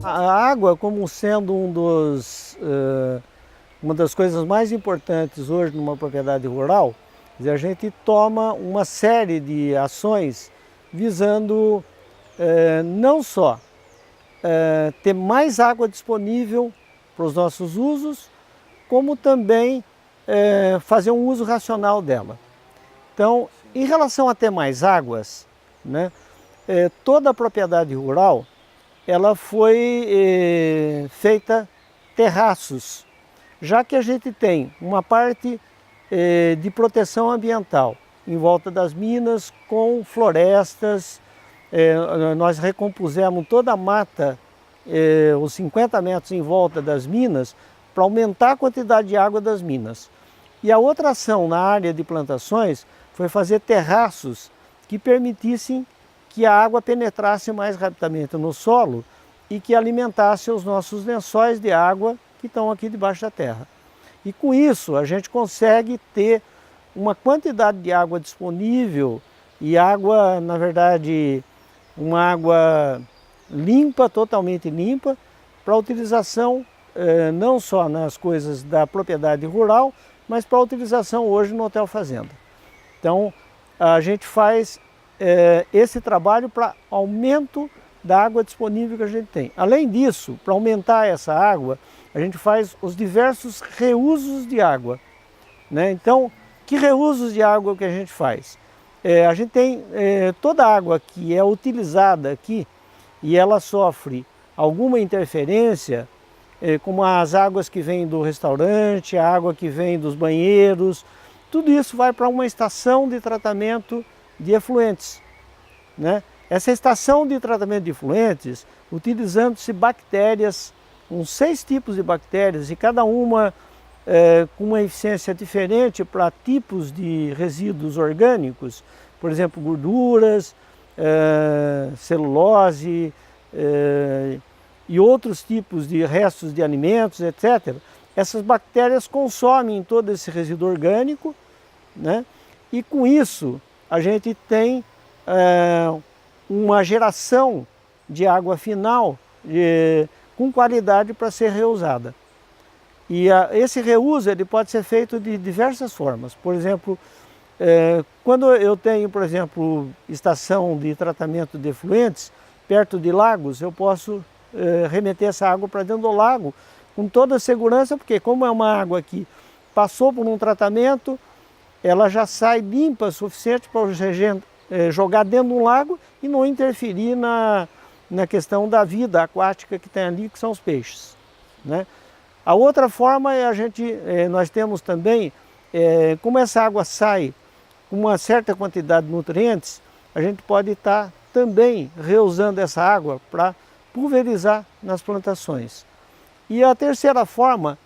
A água, como sendo uma das coisas mais importantes hoje numa propriedade rural, a gente toma uma série de ações visando não só ter mais água disponível para os nossos usos, como também fazer um uso racional dela. Então, em relação a ter mais águas, né, toda a propriedade rural ela foi feita terraços, já que a gente tem uma parte de proteção ambiental em volta das minas com florestas. Nós recompusemos toda a mata, os 50 metros em volta das minas, para aumentar a quantidade de água das minas. E a outra ação na área de plantações foi fazer terraços que permitissem que a água penetrasse mais rapidamente no solo e que alimentasse os nossos lençóis de água que estão aqui debaixo da terra. E com isso a gente consegue ter uma quantidade de água disponível e água, na verdade, uma água limpa, totalmente limpa, para utilização não só nas coisas da propriedade rural, mas para utilização hoje no Hotel Fazenda. Então a gente faz esse trabalho para aumento da água disponível que a gente tem. Além disso, para aumentar essa água, a gente faz os diversos reusos de água, né? Então, que reusos de água que a gente faz? A gente tem toda a água que é utilizada aqui e ela sofre alguma interferência, como as águas que vêm do restaurante, a água que vem dos banheiros, tudo isso vai para uma estação de tratamento de efluentes, né? Essa estação de tratamento de efluentes, utilizando-se bactérias, uns 6 tipos de bactérias, e cada uma com uma eficiência diferente para tipos de resíduos orgânicos, por exemplo, gorduras, celulose e outros tipos de restos de alimentos, etc. Essas bactérias consomem todo esse resíduo orgânico, né? E com isso a gente tem uma geração de água final com qualidade para ser reusada. E esse reuso ele pode ser feito de diversas formas. Por exemplo, quando eu tenho, por exemplo, estação de tratamento de efluentes perto de lagos, eu posso remeter essa água para dentro do lago com toda a segurança, porque como é uma água que passou por um tratamento, ela já sai limpa o suficiente para jogar dentro de um lago e não interferir na questão da vida aquática que tem ali, que são os peixes, né? A outra forma é nós temos também, como essa água sai com uma certa quantidade de nutrientes, a gente pode estar também reusando essa água para pulverizar nas plantações. E a terceira forma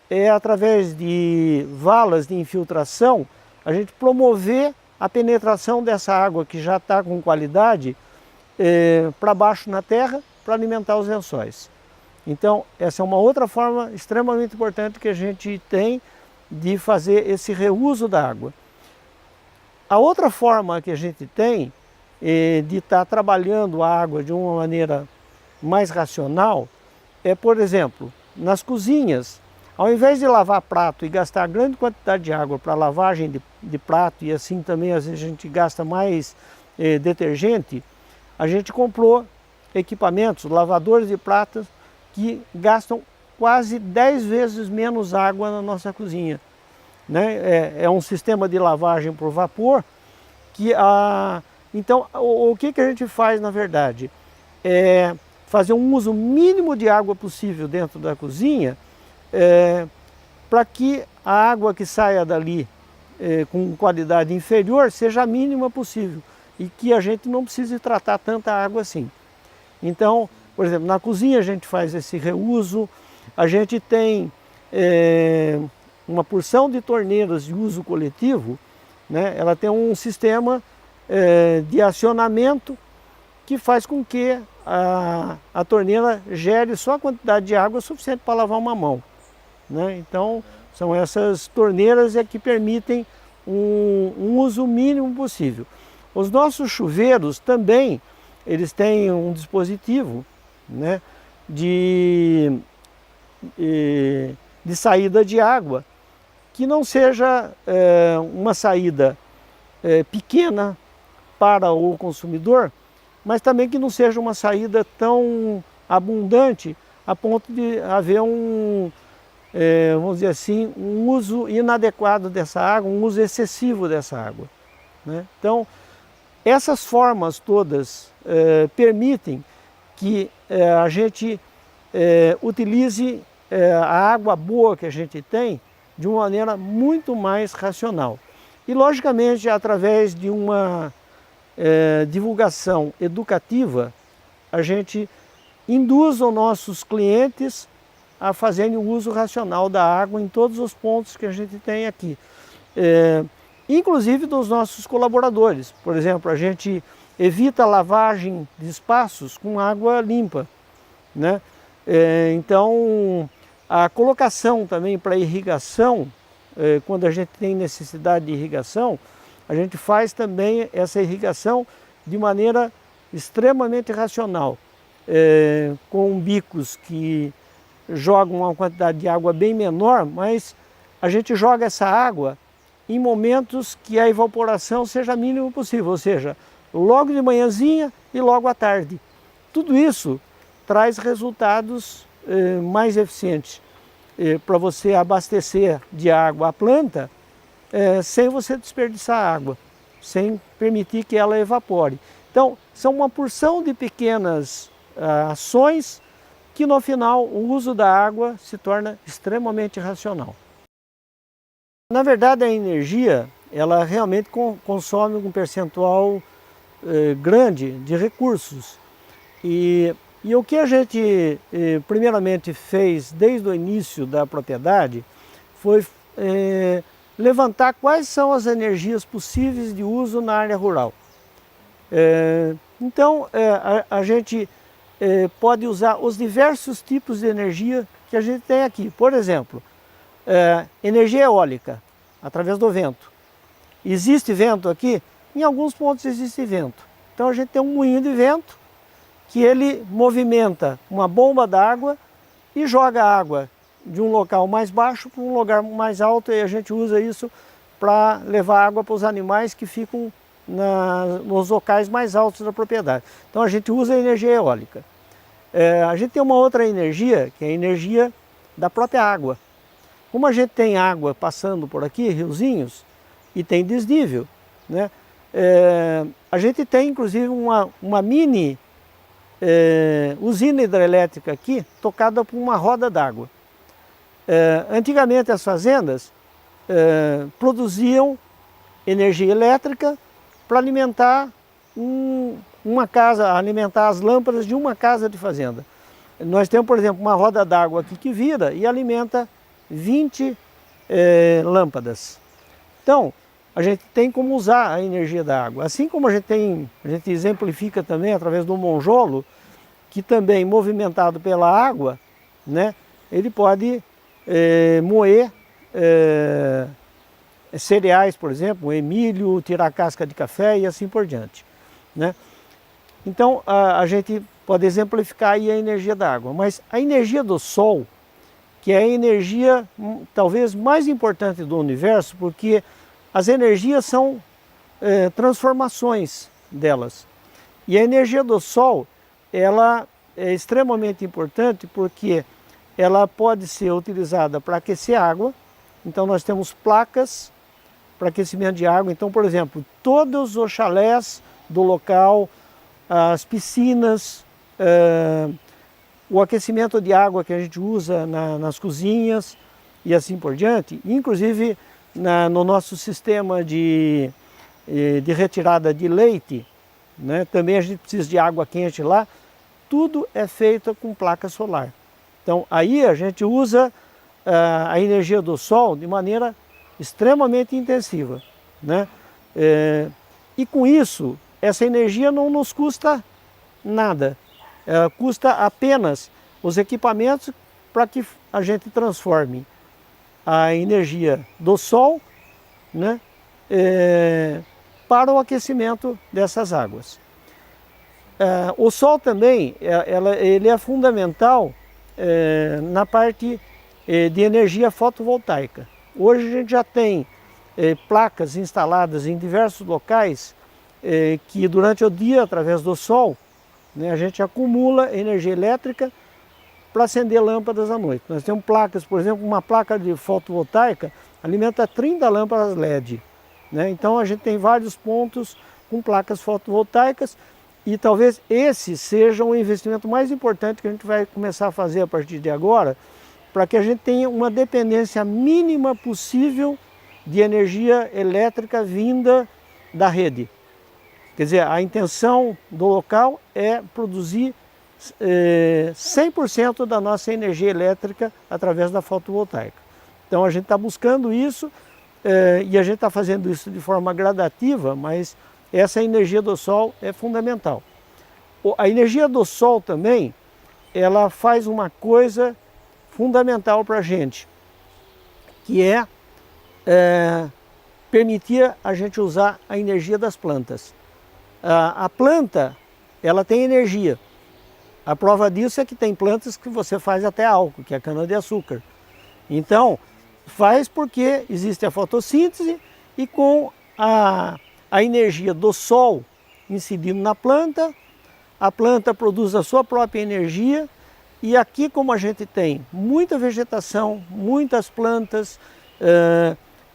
é através de valas de infiltração, a gente promover a penetração dessa água que já está com qualidade para baixo na terra para alimentar os lençóis. Então, essa é uma outra forma extremamente importante que a gente tem de fazer esse reuso da água. A outra forma que a gente tem de estar trabalhando a água de uma maneira mais racional é, por exemplo, nas cozinhas, ao invés de lavar prato e gastar grande quantidade de água para lavagem de prato, e assim também às vezes a gente gasta mais detergente, a gente comprou equipamentos, lavadores de pratos, que gastam quase 10 vezes menos água na nossa cozinha, né? É um sistema de lavagem por vapor que então o que a gente faz na verdade é fazer um uso mínimo de água possível dentro da cozinha, para que a água que saia dali com qualidade inferior seja a mínima possível e que a gente não precise tratar tanta água assim. Então, por exemplo, na cozinha a gente faz esse reuso, a gente tem uma porção de torneiras de uso coletivo, né? Ela tem um sistema de acionamento que faz com que a torneira gere só a quantidade de água suficiente para lavar uma mão, né? Então, são essas torneiras que permitem um uso mínimo possível. Os nossos chuveiros também, eles têm um dispositivo, né, de saída de água, que não seja uma saída pequena para o consumidor, mas também que não seja uma saída tão abundante a ponto de haver vamos dizer assim, um uso inadequado dessa água, um uso excessivo dessa água, né? Então, essas formas todas permitem que a gente utilize a água boa que a gente tem de uma maneira muito mais racional. E, logicamente, através de uma divulgação educativa, a gente induz os nossos clientes a fazerem o uso racional da água em todos os pontos que a gente tem aqui. Inclusive dos nossos colaboradores. Por exemplo, a gente evita a lavagem de espaços com água limpa, né? Então, a colocação também para irrigação, quando a gente tem necessidade de irrigação, a gente faz também essa irrigação de maneira extremamente racional, com bicos que jogam uma quantidade de água bem menor, mas a gente joga essa água em momentos que a evaporação seja a mínima possível, ou seja, logo de manhãzinha e logo à tarde. Tudo isso traz resultados mais eficientes para você abastecer de água a planta sem você desperdiçar água, sem permitir que ela evapore. Então, são uma porção de pequenas ações que no final o uso da água se torna extremamente racional. Na verdade, a energia, ela realmente consome um percentual grande de recursos. E o que a gente primeiramente fez desde o início da propriedade foi levantar quais são as energias possíveis de uso na área rural. Então, a gente pode usar os diversos tipos de energia que a gente tem aqui. Por exemplo, energia eólica, através do vento. Existe vento aqui? Em alguns pontos existe vento. Então a gente tem um moinho de vento que ele movimenta uma bomba d'água e joga água de um local mais baixo para um lugar mais alto, e a gente usa isso para levar água para os animais que ficam nos locais mais altos da propriedade. Então a gente usa a energia eólica. A gente tem uma outra energia, que é a energia da própria água. Como a gente tem água passando por aqui, riozinhos, e tem desnível, né? A gente tem inclusive uma mini usina hidrelétrica aqui, tocada por uma roda d'água. Antigamente as fazendas produziam energia elétrica para alimentar uma casa, alimentar as lâmpadas de uma casa de fazenda. Nós temos, por exemplo, uma roda d'água aqui que vira e alimenta 20 lâmpadas. Então, a gente tem como usar a energia da água. Assim como a gente exemplifica também através do monjolo, que também movimentado pela água, né, ele pode moer cereais, por exemplo, milho, tirar casca de café e assim por diante, né? Então, a gente pode exemplificar aí a energia da água, mas a energia do sol, que é a energia talvez mais importante do universo, porque as energias são transformações delas. E a energia do sol, ela é extremamente importante porque ela pode ser utilizada para aquecer água. Então nós temos placas para aquecimento de água. Então, por exemplo, todos os chalés do local, as piscinas, o aquecimento de água que a gente usa nas cozinhas e assim por diante, inclusive no nosso sistema de retirada de leite, né, também a gente precisa de água quente lá, tudo é feito com placa solar. Então aí a gente usa a energia do sol de maneira extremamente intensiva, né? E com isso, essa energia não nos custa nada. Custa apenas os equipamentos para que a gente transforme a energia do sol, né, para o aquecimento dessas águas. O sol também ele é fundamental na parte de energia fotovoltaica. Hoje a gente já tem placas instaladas em diversos locais que durante o dia, através do sol, né, a gente acumula energia elétrica para acender lâmpadas à noite. Nós temos placas, por exemplo, uma placa de fotovoltaica alimenta 30 lâmpadas LED. Né? Então a gente tem vários pontos com placas fotovoltaicas e talvez esse seja o investimento mais importante que a gente vai começar a fazer a partir de agora, para que a gente tenha uma dependência mínima possível de energia elétrica vinda da rede. Quer dizer, a intenção do local é produzir 100% da nossa energia elétrica através da fotovoltaica. Então a gente está buscando isso e a gente está fazendo isso de forma gradativa, mas essa energia do sol é fundamental. A energia do sol também, ela faz uma coisa fundamental para a gente, que é permitir a gente usar a energia das plantas. A planta, ela tem energia. A prova disso é que tem plantas que você faz até álcool, que é a cana-de-açúcar. Então, faz porque existe a fotossíntese e com a energia do sol incidindo na planta, a planta produz a sua própria energia e aqui como a gente tem muita vegetação, muitas plantas,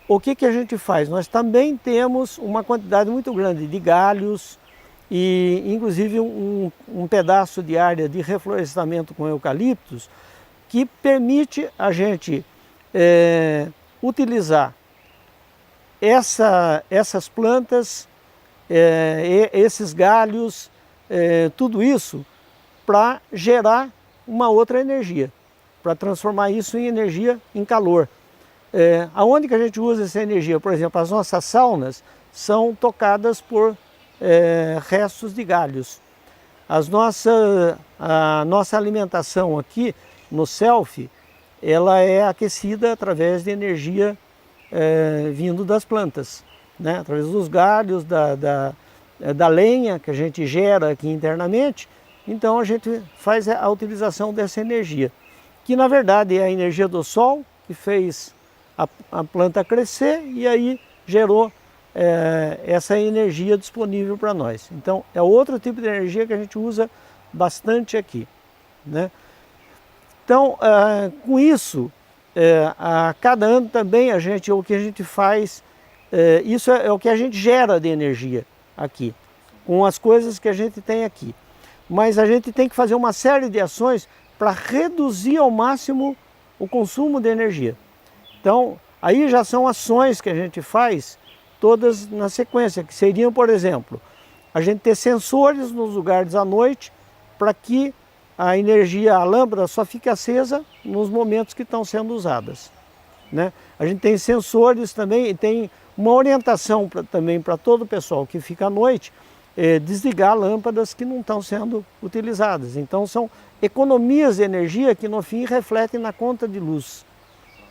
o que a gente faz? Nós também temos uma quantidade muito grande de galhos e inclusive um pedaço de área de reflorestamento com eucaliptos que permite a gente utilizar essas plantas, esses galhos, tudo isso para gerar uma outra energia, para transformar isso em energia em calor. Aonde que a gente usa essa energia? Por exemplo, as nossas saunas são tocadas por restos de galhos. A nossa alimentação aqui no Selfie, ela é aquecida através de energia vindo das plantas, né? Através dos galhos, da lenha que a gente gera aqui internamente. Então a gente faz a utilização dessa energia, que na verdade é a energia do sol que fez a planta crescer e aí gerou essa energia disponível para nós. Então é outro tipo de energia que a gente usa bastante aqui, né? Então com isso, a cada ano também o que a gente faz, isso é o que a gente gera de energia aqui, com as coisas que a gente tem aqui. Mas a gente tem que fazer uma série de ações para reduzir ao máximo o consumo de energia. Então, aí já são ações que a gente faz todas na sequência, que seriam, por exemplo, a gente ter sensores nos lugares à noite para que a energia, a lâmpada só fique acesa nos momentos que estão sendo usadas, né? A gente tem sensores também e tem uma orientação também para todo o pessoal que fica à noite, desligar lâmpadas que não estão sendo utilizadas. Então são economias de energia que no fim refletem na conta de luz,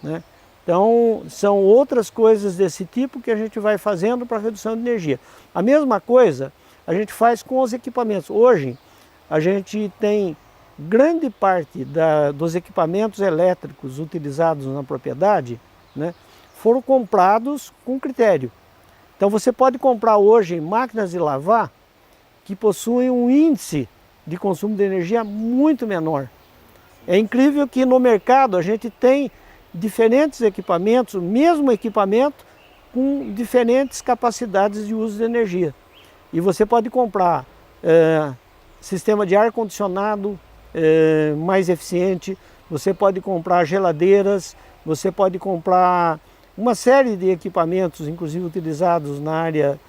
né? Então são outras coisas desse tipo que a gente vai fazendo para redução de energia. A mesma coisa a gente faz com os equipamentos. Hoje a gente tem grande parte dos equipamentos elétricos utilizados na propriedade, né, foram comprados com critério. Então você pode comprar hoje máquinas de lavar que possuem um índice de consumo de energia muito menor. É incrível que no mercado a gente tem diferentes equipamentos, o mesmo equipamento com diferentes capacidades de uso de energia. E você pode comprar sistema de ar-condicionado mais eficiente, você pode comprar geladeiras, você pode comprar uma série de equipamentos, inclusive utilizados na área,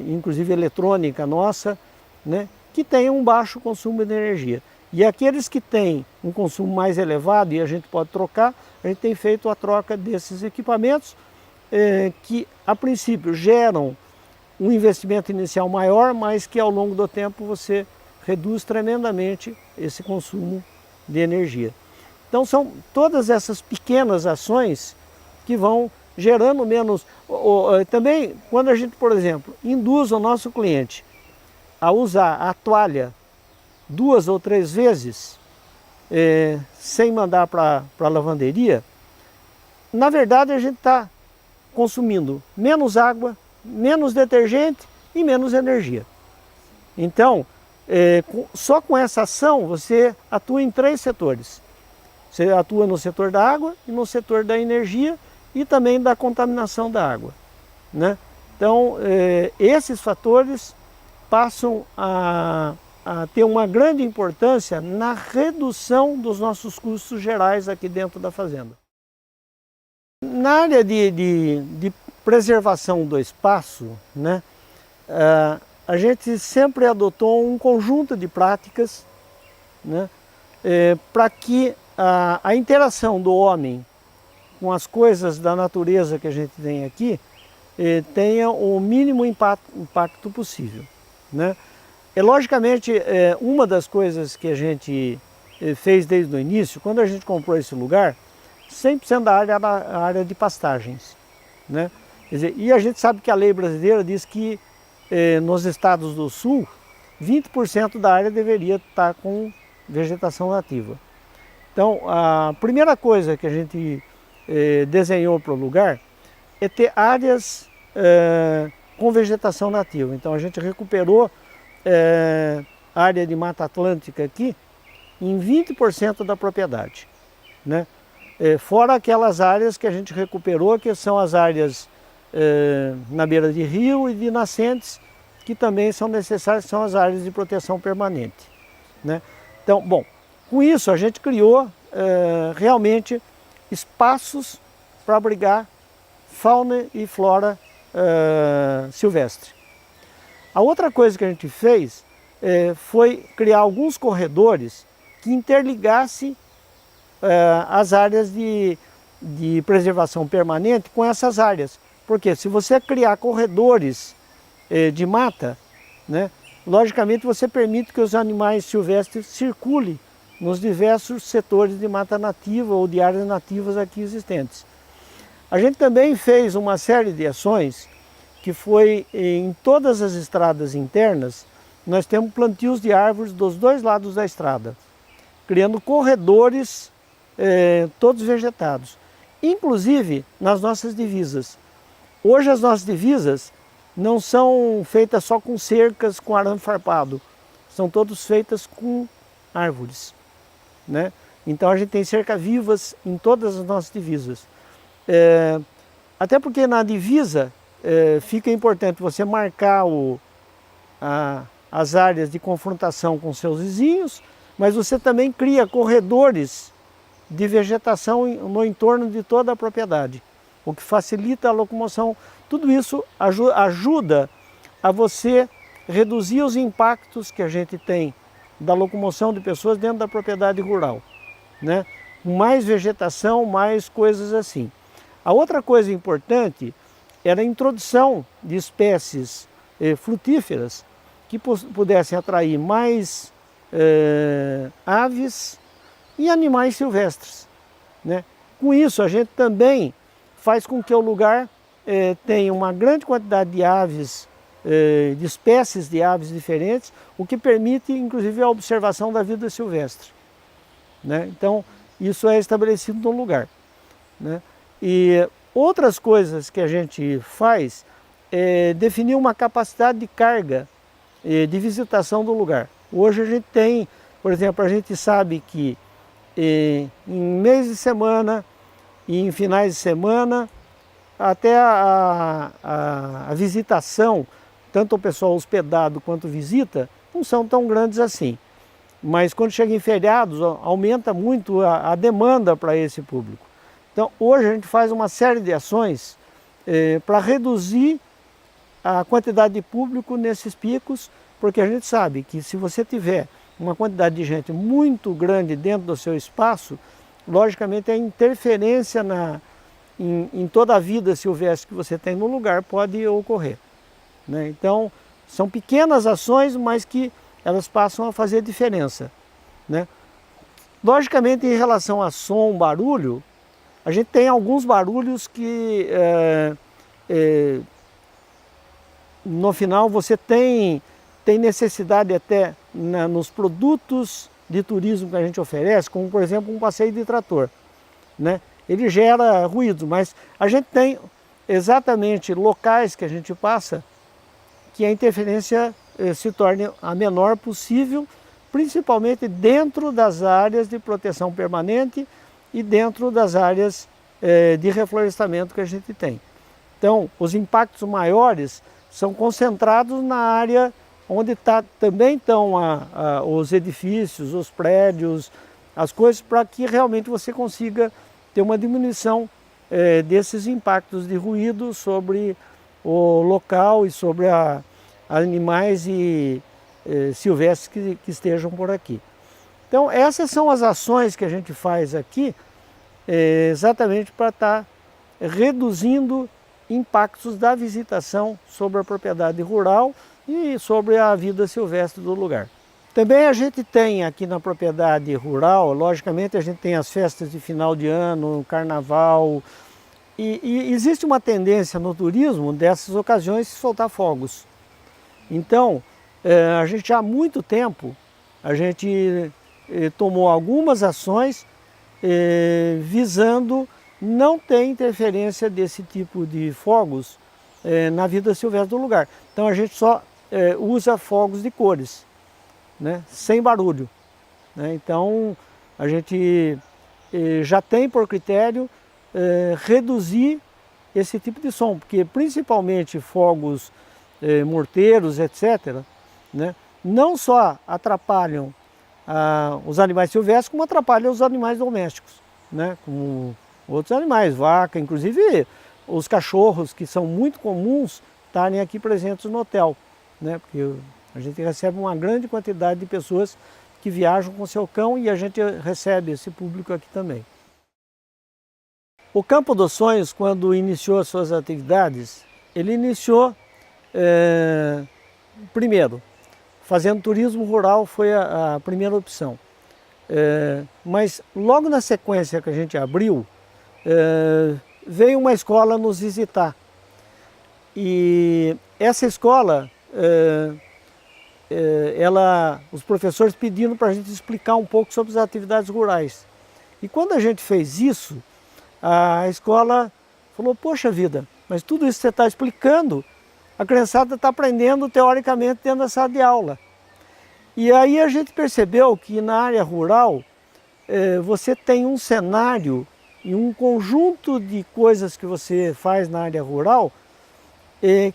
inclusive eletrônica nossa, né, que tem um baixo consumo de energia. E aqueles que têm um consumo mais elevado e a gente pode trocar, a gente tem feito a troca desses equipamentos que a princípio geram um investimento inicial maior, mas que ao longo do tempo você reduz tremendamente esse consumo de energia. Então são todas essas pequenas ações que vão gerando menos... Também quando a gente, por exemplo, induz o nosso cliente a usar a toalha 2 ou 3 vezes, sem mandar para a lavanderia, na verdade a gente está consumindo menos água, menos detergente e menos energia. Então, só com essa ação você atua em 3 setores. Você atua no setor da água e no setor da energia e também da contaminação da água, né? Então, esses fatores passam a ter uma grande importância na redução dos nossos custos gerais aqui dentro da fazenda. Na área de preservação do espaço, né, a gente sempre adotou um conjunto de práticas, né, para que a interação do homem com as coisas da natureza que a gente tem aqui tenha o mínimo impacto possível, né? Logicamente, uma das coisas que a gente fez desde o início, quando a gente comprou esse lugar, 100% da área era a área de pastagens, né? Quer dizer, e a gente sabe que a lei brasileira diz que nos estados do sul, 20% da área deveria estar com vegetação nativa. Então, a primeira coisa que a gente desenhou para o lugar é ter áreas com vegetação nativa. Então a gente recuperou a área de Mata Atlântica aqui em 20% da propriedade, né? Fora aquelas áreas que a gente recuperou, que são as áreas na beira de rio e de nascentes, que também são necessárias, são as áreas de proteção permanente, né? Então, bom, com isso a gente criou realmente espaços para abrigar fauna e flora silvestre. A outra coisa que a gente fez foi criar alguns corredores que interligassem as áreas de preservação permanente com essas áreas. Porque se você criar corredores de mata, né, logicamente você permite que os animais silvestres circulem nos diversos setores de mata nativa ou de áreas nativas aqui existentes. A gente também fez uma série de ações que foi em todas as estradas internas, nós temos plantios de árvores dos 2 lados da estrada, criando corredores todos vegetados, inclusive nas nossas divisas. Hoje as nossas divisas não são feitas só com cercas, com arame farpado, são todas feitas com árvores, né? Então a gente tem cerca-vivas em todas as nossas divisas. Até porque na divisa fica importante você marcar as áreas de confrontação com seus vizinhos, mas você também cria corredores de vegetação no entorno de toda a propriedade, o que facilita a locomoção. Tudo isso ajuda a você reduzir os impactos que a gente tem da locomoção de pessoas dentro da propriedade rural, né? Mais vegetação, mais coisas assim. A outra coisa importante era a introdução de espécies frutíferas que pudessem atrair mais aves e animais silvestres, né? Com isso a gente também faz com que o lugar tenha uma grande quantidade de aves, de espécies de aves diferentes, o que permite inclusive a observação da vida silvestre, né? Então isso é estabelecido no lugar, né? E outras coisas que a gente faz é definir uma capacidade de carga de visitação do lugar. Hoje a gente tem, por exemplo, a gente sabe que em mês de semana e em finais de semana, até a visitação, tanto o pessoal hospedado quanto visita, não são tão grandes assim. Mas quando chega em feriados, aumenta muito a demanda para esse público. Então hoje a gente faz uma série de ações para reduzir a quantidade de público nesses picos, porque a gente sabe que se você tiver uma quantidade de gente muito grande dentro do seu espaço, logicamente a interferência em toda a vida silvestre que você tem no lugar pode ocorrer, né? Então são pequenas ações, mas que elas passam a fazer diferença, né? Logicamente, em relação a som, barulho, a gente tem alguns barulhos que no final você tem necessidade até nos produtos de turismo que a gente oferece, como por exemplo um passeio de trator, né? Ele gera ruído, mas a gente tem exatamente locais que a gente passa que a interferência se torne a menor possível, principalmente dentro das áreas de proteção permanente e dentro das áreas de reflorestamento que a gente tem. Então, os impactos maiores são concentrados na área onde também estão os edifícios, os prédios, as coisas, para que realmente você consiga ter uma diminuição desses impactos de ruído sobre o local e sobre animais silvestres que estejam por aqui. Então, essas são as ações que a gente faz aqui, exatamente para estar reduzindo impactos da visitação sobre a propriedade rural e sobre a vida silvestre do lugar. Também a gente tem aqui na propriedade rural, logicamente a gente tem as festas de final de ano, carnaval, e existe uma tendência no turismo dessas ocasiões de soltar fogos. Então, a gente já há muito tempo, a gente tomou algumas ações visando não ter interferência desse tipo de fogos na vida silvestre do lugar. Então a gente só usa fogos de cores, né, sem barulho, né? Então a gente já tem por critério reduzir esse tipo de som, porque principalmente fogos morteiros, etc., né, não só atrapalham os animais silvestres, como atrapalham os animais domésticos, né, como outros animais, vaca, inclusive os cachorros, que são muito comuns estarem aqui presentes no hotel, né, porque a gente recebe uma grande quantidade de pessoas que viajam com seu cão e a gente recebe esse público aqui também. O Campo dos Sonhos, quando iniciou as suas atividades, ele iniciou, primeiro, fazendo turismo rural foi a primeira opção. Mas logo na sequência que a gente abriu, veio uma escola nos visitar. E essa escola, os professores pediram para a gente explicar um pouco sobre as atividades rurais. E quando a gente fez isso, a escola falou, poxa vida, mas tudo isso que você está explicando, a criançada está aprendendo teoricamente dentro da sala de aula. E aí a gente percebeu que na área rural, você tem um cenário e um conjunto de coisas que você faz na área rural,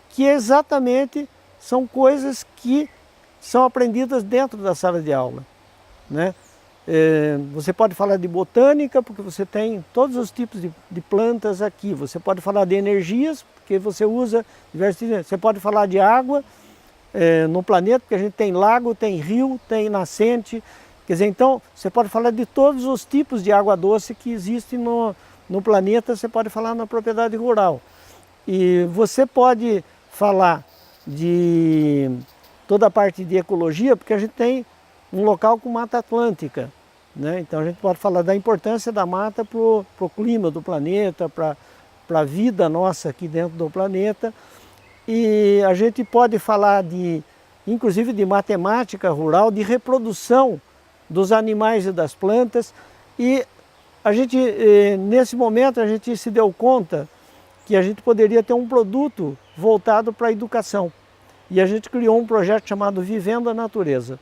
que exatamente são coisas que são aprendidas dentro da sala de aula, né? Você pode falar de botânica, porque você tem todos os tipos de plantas aqui. Você pode falar de energias, porque você usa diversos... Você pode falar de água no planeta, porque a gente tem lago, tem rio, tem nascente. Quer dizer, então, você pode falar de todos os tipos de água doce que existem no planeta, você pode falar na propriedade rural. E você pode falar de toda a parte de ecologia, porque a gente tem um local com mata atlântica, né? Então a gente pode falar da importância da mata para o clima do planeta, para a vida nossa aqui dentro do planeta. E a gente pode falar inclusive de matemática rural, de reprodução dos animais e das plantas. E a gente, nesse momento, a gente se deu conta que a gente poderia ter um produto voltado para a educação. E a gente criou um projeto chamado Vivendo a Natureza.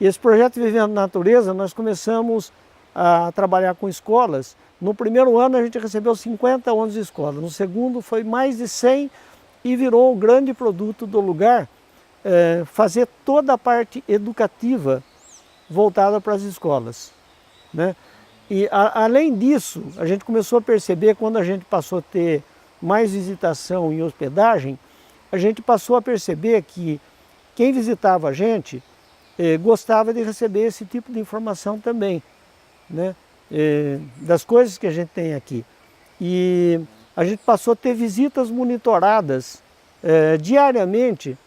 E esse projeto Vivendo a Natureza, nós começamos a trabalhar com escolas. No primeiro ano a gente recebeu 50 ônibus de escola, no segundo foi mais de 100 e virou o grande produto do lugar, fazer toda a parte educativa voltada para as escolas, né? E além disso, a gente começou a perceber, quando a gente passou a ter mais visitação em hospedagem, a gente passou a perceber que quem visitava a gente gostava de receber esse tipo de informação também, né? Das coisas que a gente tem aqui. E a gente passou a ter visitas monitoradas diariamente,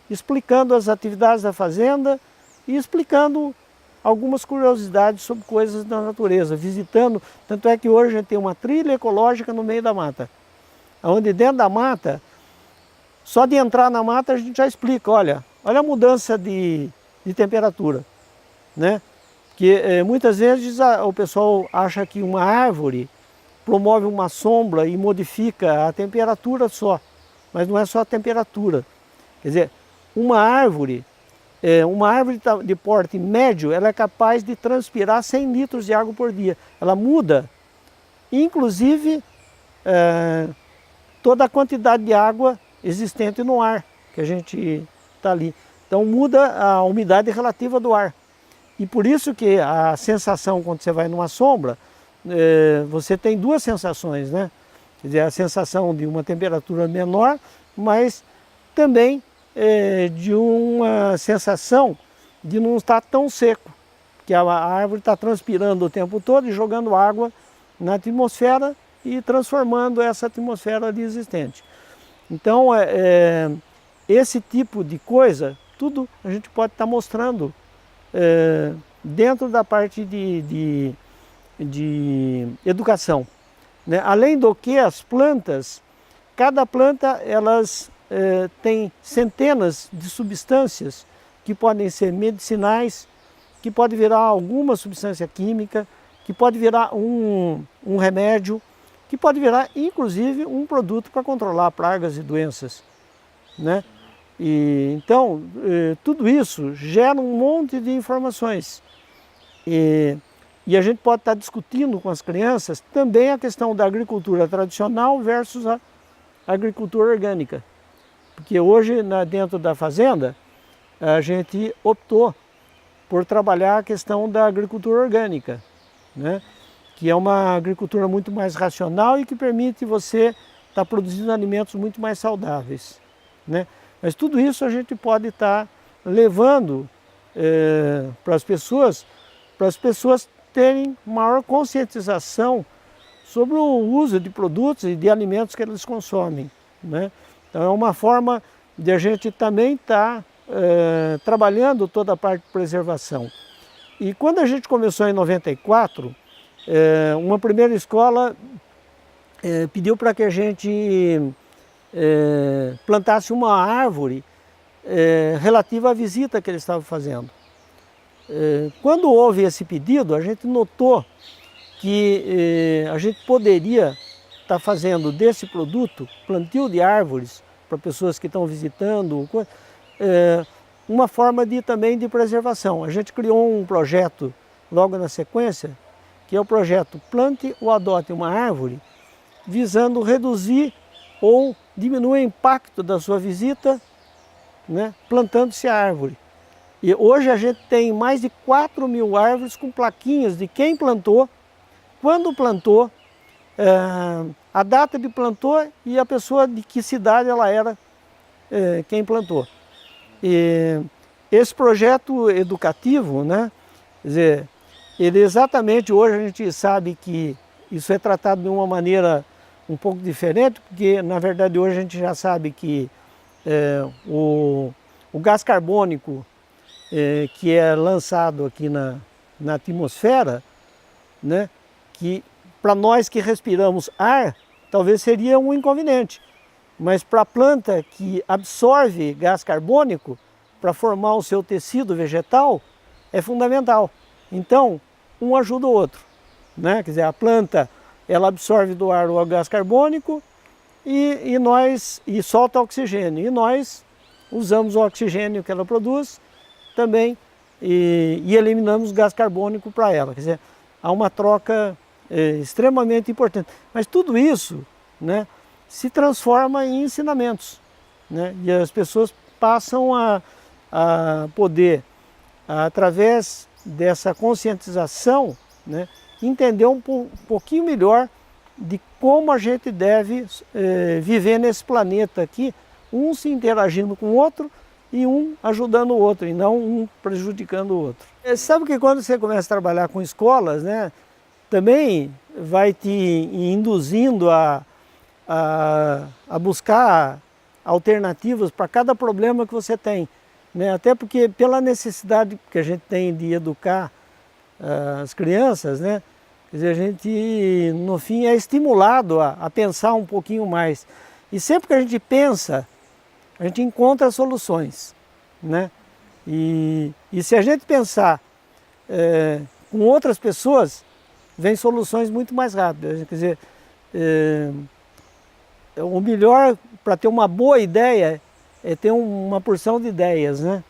explicando as atividades da fazenda e explicando algumas curiosidades sobre coisas da natureza, visitando. Tanto é que hoje a gente tem uma trilha ecológica no meio da mata, onde dentro da mata, só de entrar na mata a gente já explica, olha a mudança de temperatura, né? Que muitas vezes o pessoal acha que uma árvore promove uma sombra e modifica a temperatura só, mas não é só a temperatura. Quer dizer, uma árvore de porte médio, ela é capaz de transpirar 100 litros de água por dia. Ela muda, inclusive, toda a quantidade de água existente no ar, que a gente está ali. Então muda a umidade relativa do ar. E por isso que a sensação quando você vai numa sombra, você tem duas sensações, né? Quer dizer, a sensação de uma temperatura menor, mas também de uma sensação de não estar tão seco, que a árvore está transpirando o tempo todo e jogando água na atmosfera e transformando essa atmosfera ali existente. Então, esse tipo de coisa, tudo a gente pode estar mostrando dentro da parte de educação, né? Além do que as plantas, cada planta elas tem centenas de substâncias que podem ser medicinais, que pode virar alguma substância química, que pode virar um remédio, que pode virar inclusive um produto para controlar pragas e doenças, né? Então, tudo isso gera um monte de informações. E a gente pode estar discutindo com as crianças também a questão da agricultura tradicional versus a agricultura orgânica. Porque hoje, dentro da fazenda, a gente optou por trabalhar a questão da agricultura orgânica, né? Que é uma agricultura muito mais racional e que permite você estar produzindo alimentos muito mais saudáveis, né? Mas tudo isso a gente pode estar levando para as pessoas terem maior conscientização sobre o uso de produtos e de alimentos que eles consomem, né? Então é uma forma de a gente também estar trabalhando toda a parte de preservação. E quando a gente começou em 94, uma primeira escola pediu para que a gente plantasse uma árvore relativa à visita que eles estavam fazendo. Quando houve esse pedido, a gente notou que a gente poderia estar fazendo desse produto, plantio de árvores para pessoas que estão visitando, uma forma também de preservação. A gente criou um projeto logo na sequência, que é o projeto Plante ou Adote uma Árvore, visando reduzir ou diminuir o impacto da sua visita, né, plantando-se a árvore. E hoje a gente tem mais de 4.000 árvores com plaquinhas de quem plantou, quando plantou, a data de plantou e a pessoa de que cidade ela era quem plantou. E esse projeto educativo, né, quer dizer, ele exatamente hoje a gente sabe que isso é tratado de uma maneira um pouco diferente, porque na verdade hoje a gente já sabe que o gás carbônico que é lançado aqui na atmosfera, né, que para nós que respiramos ar, talvez seria um inconveniente, mas para a planta que absorve gás carbônico para formar o seu tecido vegetal, é fundamental. Então, um ajuda o outro, né? Quer dizer, a planta ela absorve do ar o gás carbônico e solta oxigênio. E nós usamos o oxigênio que ela produz também e eliminamos gás carbônico para ela. Quer dizer, há uma troca extremamente importante. Mas tudo isso, né, se transforma em ensinamentos, né? E as pessoas passam a poder, através dessa conscientização, né, entender um pouquinho melhor de como a gente deve viver nesse planeta aqui, um se interagindo com o outro e um ajudando o outro, e não um prejudicando o outro. Você sabe que quando você começa a trabalhar com escolas, né, também vai te induzindo a buscar alternativas para cada problema que você tem. né? Até porque pela necessidade que a gente tem de educar as crianças, né? Quer dizer, a gente, no fim, é estimulado a pensar um pouquinho mais. E sempre que a gente pensa, a gente encontra soluções, né? E se a gente pensar com outras pessoas, vem soluções muito mais rápidas. Quer dizer, o melhor para ter uma boa ideia é ter uma porção de ideias, né?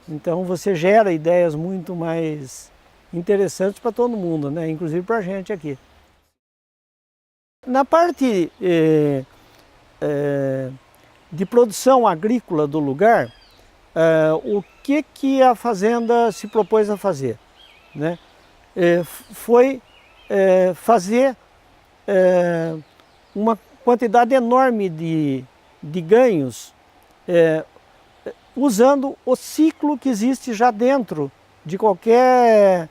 Então você gera ideias muito mais interessantes para todo mundo, né? Inclusive para a gente aqui. Na parte de produção agrícola do lugar, o que a fazenda se propôs a fazer, né? Foi fazer uma quantidade enorme de ganhos usando o ciclo que existe já dentro de qualquer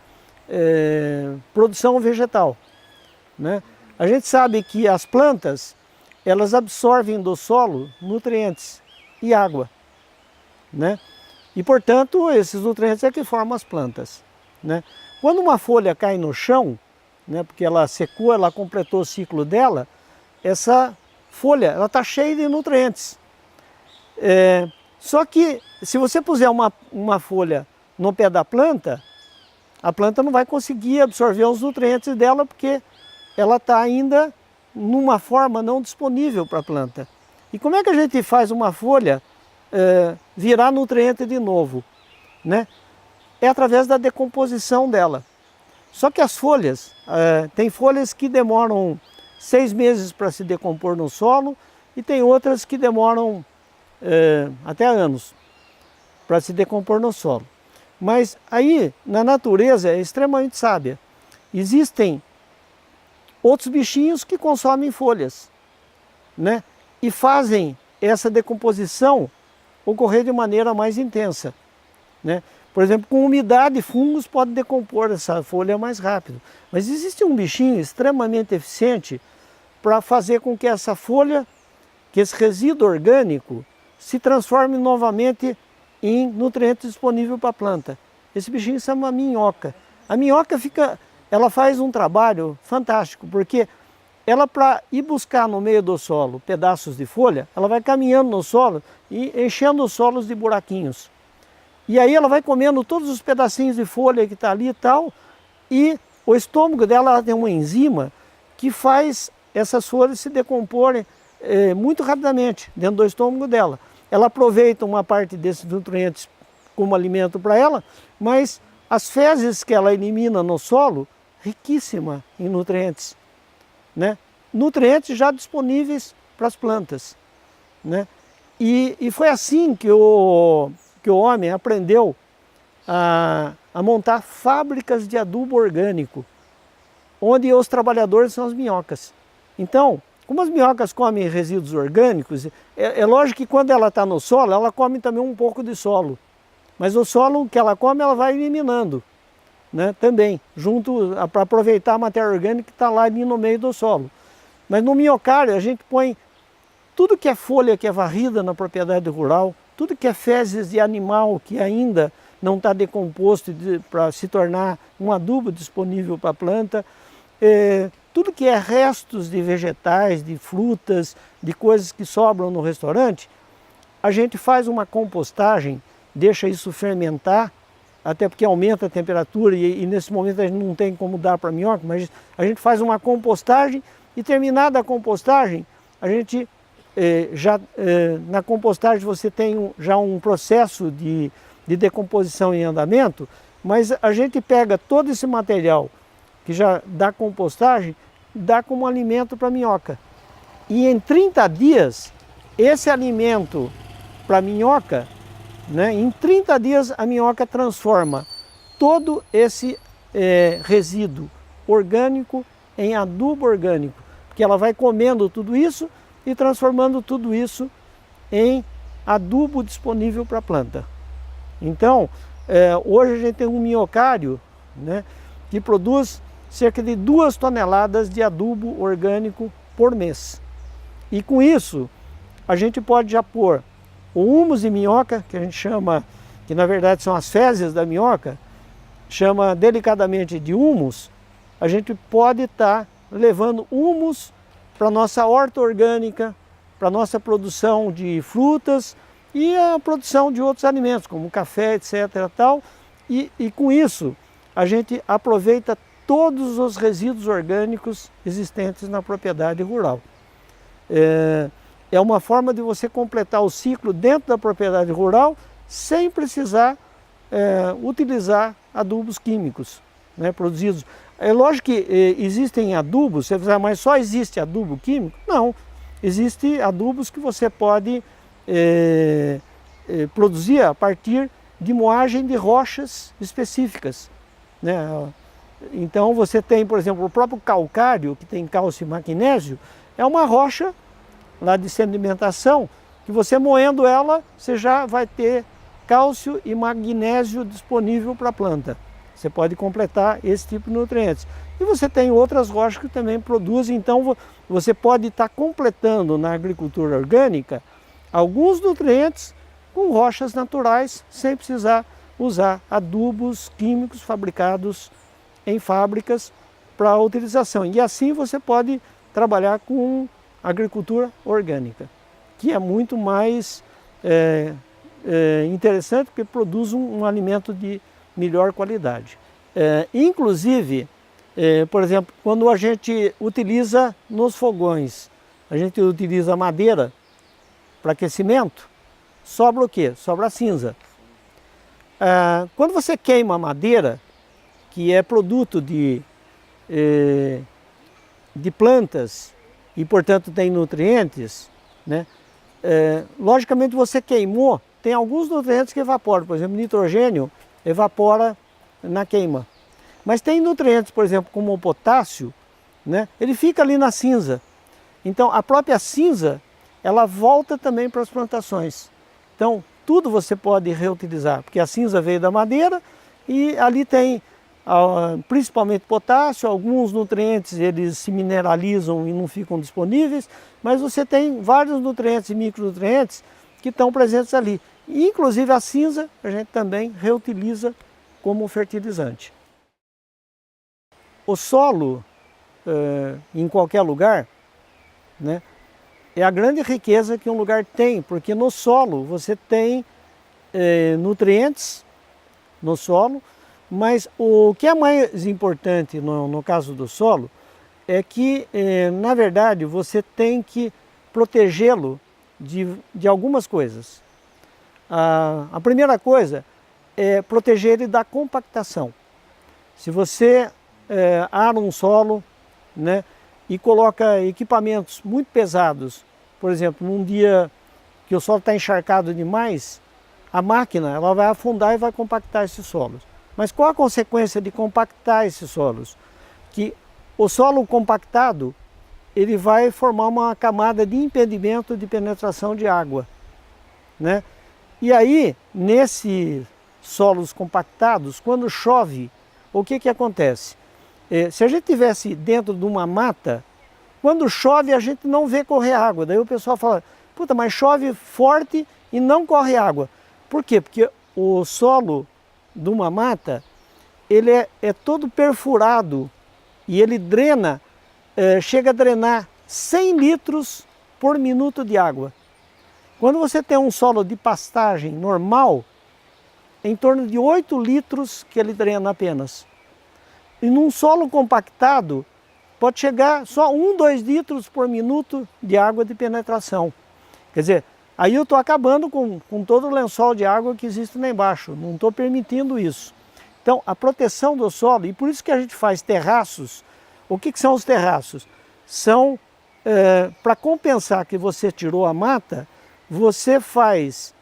produção vegetal, né? A gente sabe que as plantas, elas absorvem do solo nutrientes e água, né? E, portanto, esses nutrientes é que formam as plantas, né? Quando uma folha cai no chão, né, porque ela secou, ela completou o ciclo dela, essa folha está cheia de nutrientes. Só que se você puser uma folha no pé da planta, a planta não vai conseguir absorver os nutrientes dela porque ela está ainda numa forma não disponível para a planta. E como é que a gente faz uma folha virar nutriente de novo, né? É através da decomposição dela. Só que as folhas, tem folhas que demoram 6 meses para se decompor no solo e tem outras que demoram até anos para se decompor no solo. Mas aí, na natureza, é extremamente sábia. Existem outros bichinhos que consomem folhas, né? E fazem essa decomposição ocorrer de maneira mais intensa, né? Por exemplo, com umidade, fungos podem decompor essa folha mais rápido. Mas existe um bichinho extremamente eficiente para fazer com que essa folha, que esse resíduo orgânico, se transforme novamente em nutrientes disponível para a planta. Esse bichinho se chama minhoca. A minhoca ela faz um trabalho fantástico, porque ela, para ir buscar no meio do solo pedaços de folha, ela vai caminhando no solo e enchendo os solos de buraquinhos. E aí ela vai comendo todos os pedacinhos de folha que está ali e tal, e o estômago dela tem uma enzima que faz essas folhas se decomporem muito rapidamente dentro do estômago dela. Ela aproveita uma parte desses nutrientes como alimento para ela, mas as fezes que ela elimina no solo, riquíssima em nutrientes, né? Nutrientes já disponíveis para as plantas, né? E foi assim que o homem aprendeu a montar fábricas de adubo orgânico, onde os trabalhadores são as minhocas. Então, como as minhocas comem resíduos orgânicos, é lógico que quando ela está no solo, ela come também um pouco de solo. Mas o solo que ela come, ela vai eliminando, né, também, junto para aproveitar a matéria orgânica que está lá ali no meio do solo. Mas no minhocário a gente põe tudo que é folha que é varrida na propriedade rural, tudo que é fezes de animal que ainda não está decomposto para se tornar um adubo disponível para a planta, tudo que é restos de vegetais, de frutas, de coisas que sobram no restaurante, a gente faz uma compostagem, deixa isso fermentar, até porque aumenta a temperatura e nesse momento a gente não tem como dar para a minhoca, mas a gente faz uma compostagem e terminada a compostagem, a gente na compostagem você tem já um processo de decomposição em andamento, mas a gente pega todo esse material que já dá compostagem, dá como alimento para a minhoca. E em 30 dias, esse alimento para a minhoca, né, em 30 dias a minhoca transforma todo esse resíduo orgânico em adubo orgânico, porque ela vai comendo tudo isso e transformando tudo isso em adubo disponível para a planta. Então, hoje a gente tem um minhocário, né, que produz cerca de 2 toneladas de adubo orgânico por mês. E com isso, a gente pode já pôr o humus de minhoca, que a gente chama que na verdade são as fezes da minhoca, chama delicadamente de humus, a gente pode estar levando humus para a nossa horta orgânica, para a nossa produção de frutas e a produção de outros alimentos, como café, etc. Tal. E com isso, a gente aproveita todos os resíduos orgânicos existentes na propriedade rural. É uma forma de você completar o ciclo dentro da propriedade rural sem precisar utilizar adubos químicos, né, produzidos. É lógico que existem adubos, você vai dizer, mas só existe adubo químico? Não, existem adubos que você pode produzir a partir de moagem de rochas específicas, né? Então você tem, por exemplo, o próprio calcário, que tem cálcio e magnésio, é uma rocha lá de sedimentação, que você moendo ela, você já vai ter cálcio e magnésio disponível para a planta. Você pode completar esse tipo de nutrientes. E você tem outras rochas que também produzem, então você pode estar completando na agricultura orgânica alguns nutrientes com rochas naturais, sem precisar usar adubos químicos fabricados em fábricas para utilização. E assim você pode trabalhar com agricultura orgânica, que é muito mais interessante, porque produz um alimento de melhor qualidade. Inclusive, por exemplo, quando a gente utiliza nos fogões, a gente utiliza madeira para aquecimento, sobra o quê? Sobra a cinza. Quando você queima a madeira, que é produto de plantas e, portanto, tem nutrientes, né? Logicamente você queimou, tem alguns nutrientes que evaporam, por exemplo, nitrogênio evapora na queima. Mas tem nutrientes, por exemplo, como o potássio, né? Ele fica ali na cinza. Então a própria cinza, ela volta também para as plantações. Então tudo você pode reutilizar, porque a cinza veio da madeira e ali tem principalmente potássio, alguns nutrientes eles se mineralizam e não ficam disponíveis, mas você tem vários nutrientes e micronutrientes que estão presentes ali. Inclusive a cinza a gente também reutiliza como fertilizante. O solo, em qualquer lugar, né, é a grande riqueza que um lugar tem, porque no solo você tem nutrientes no solo, mas o que é mais importante no caso do solo é que, na verdade, você tem que protegê-lo de algumas coisas. A primeira coisa é proteger ele da compactação. Se você ara um solo, né, e coloca equipamentos muito pesados, por exemplo, num dia que o solo está encharcado demais, a máquina ela vai afundar e vai compactar esses solos. Mas qual a consequência de compactar esses solos? Que o solo compactado ele vai formar uma camada de impedimento de penetração de água, né? E aí, nesses solos compactados, quando chove, o que acontece? Se a gente estivesse dentro de uma mata, quando chove a gente não vê correr água. Daí o pessoal fala, puta, mas chove forte e não corre água. Por quê? Porque o solo de uma mata, ele é todo perfurado e ele drena, chega a drenar 100 litros por minuto de água. Quando você tem um solo de pastagem normal, em torno de 8 litros que ele drena apenas. E num solo compactado, pode chegar só 2 litros por minuto de água de penetração. Quer dizer, aí eu estou acabando com todo o lençol de água que existe lá embaixo, não estou permitindo isso. Então, a proteção do solo, e por isso que a gente faz terraços. O que são os terraços? São, para compensar que você tirou a mata, você faz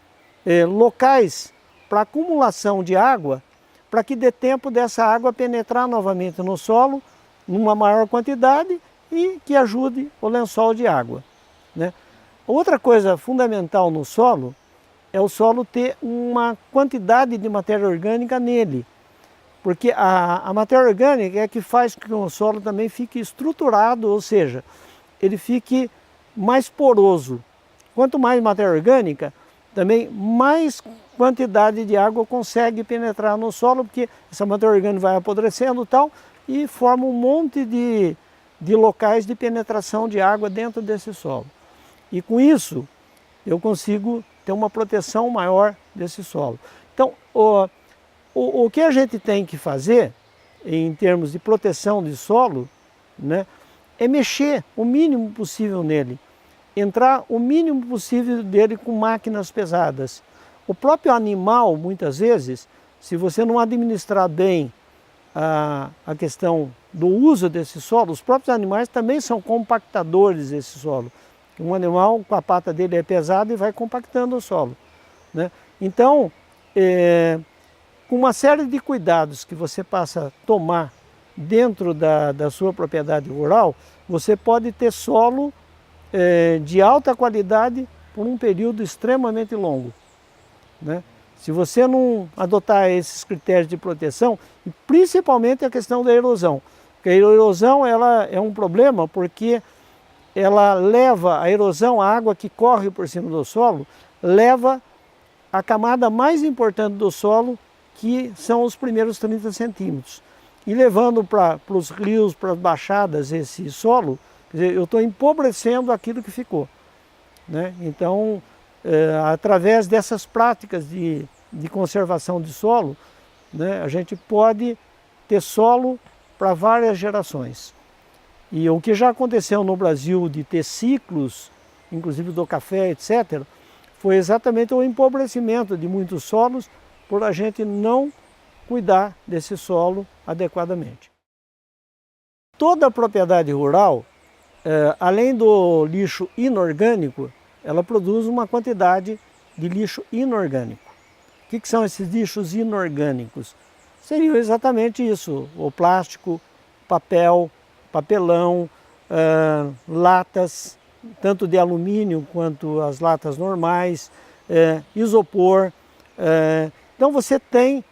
locais para acumulação de água, para que dê tempo dessa água penetrar novamente no solo, numa maior quantidade, e que ajude o lençol de água, né? Outra coisa fundamental no solo é o solo ter uma quantidade de matéria orgânica nele, porque a matéria orgânica é que faz com que o solo também fique estruturado, ou seja, ele fique mais poroso. Quanto mais matéria orgânica, também mais quantidade de água consegue penetrar no solo, porque essa matéria orgânica vai apodrecendo e tal, e forma um monte de locais de penetração de água dentro desse solo. E com isso, eu consigo ter uma proteção maior desse solo. Então, o que a gente tem que fazer, em termos de proteção de solo, né, é mexer o mínimo possível nele, entrar o mínimo possível dele com máquinas pesadas. O próprio animal, muitas vezes, se você não administrar bem a questão do uso desse solo, os próprios animais também são compactadores desse solo. Um animal, com a pata dele é pesada e vai compactando o solo, né? Então, com uma série de cuidados que você passa a tomar dentro da sua propriedade rural, você pode ter solo de alta qualidade por um período extremamente longo, né? Se você não adotar esses critérios de proteção, e principalmente a questão da erosão, porque a erosão ela é um problema porque ela leva a erosão, a água que corre por cima do solo, leva a camada mais importante do solo, que são os primeiros 30 centímetros. E levando para os rios, para as baixadas, esse solo, quer dizer, eu estou empobrecendo aquilo que ficou, né? Então, através dessas práticas de conservação de solo, né, a gente pode ter solo para várias gerações. E o que já aconteceu no Brasil de ter ciclos, inclusive do café, etc., foi exatamente o empobrecimento de muitos solos por a gente não cuidar desse solo adequadamente. Toda propriedade rural, além do lixo inorgânico, ela produz uma quantidade de lixo inorgânico. O que são esses lixos inorgânicos? Seriam exatamente isso: o plástico, papel, papelão, latas, tanto de alumínio quanto as latas normais, isopor. Então você tem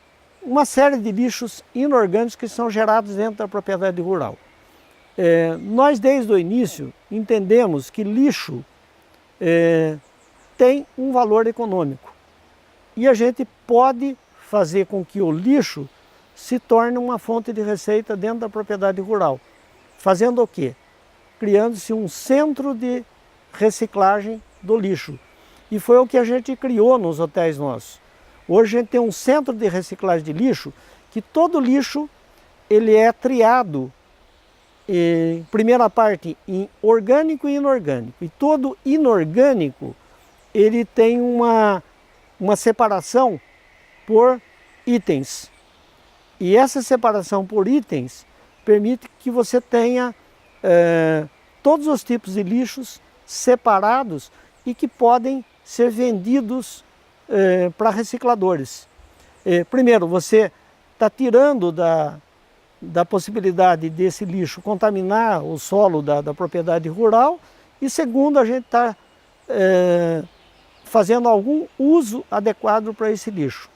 uma série de lixos inorgânicos que são gerados dentro da propriedade rural. Nós, desde o início, entendemos que lixo tem um valor econômico. E a gente pode fazer com que o lixo se torne uma fonte de receita dentro da propriedade rural. Fazendo o quê? Criando-se um centro de reciclagem do lixo. E foi o que a gente criou nos hotéis nossos. Hoje a gente tem um centro de reciclagem de lixo, que todo lixo ele é triado, primeira parte em orgânico e inorgânico. E todo inorgânico ele tem uma separação por itens. E essa separação por itens permite que você tenha todos os tipos de lixos separados e que podem ser vendidos para recicladores. Primeiro, você está tirando da possibilidade desse lixo contaminar o solo da propriedade rural, e segundo, a gente está fazendo algum uso adequado para esse lixo,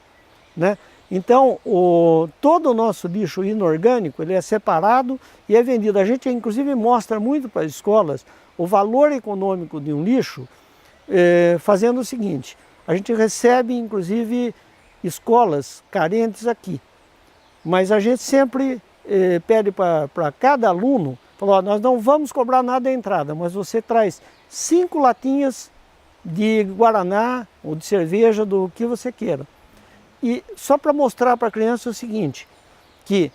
né? Então, todo o nosso lixo inorgânico ele é separado e é vendido. A gente, inclusive, mostra muito para as escolas o valor econômico de um lixo, fazendo o seguinte: a gente recebe, inclusive, escolas carentes aqui, mas a gente sempre pede para cada aluno, fala, nós não vamos cobrar nada da entrada, mas você traz 5 latinhas de guaraná ou de cerveja, do que você queira. E só para mostrar para a criança o seguinte, que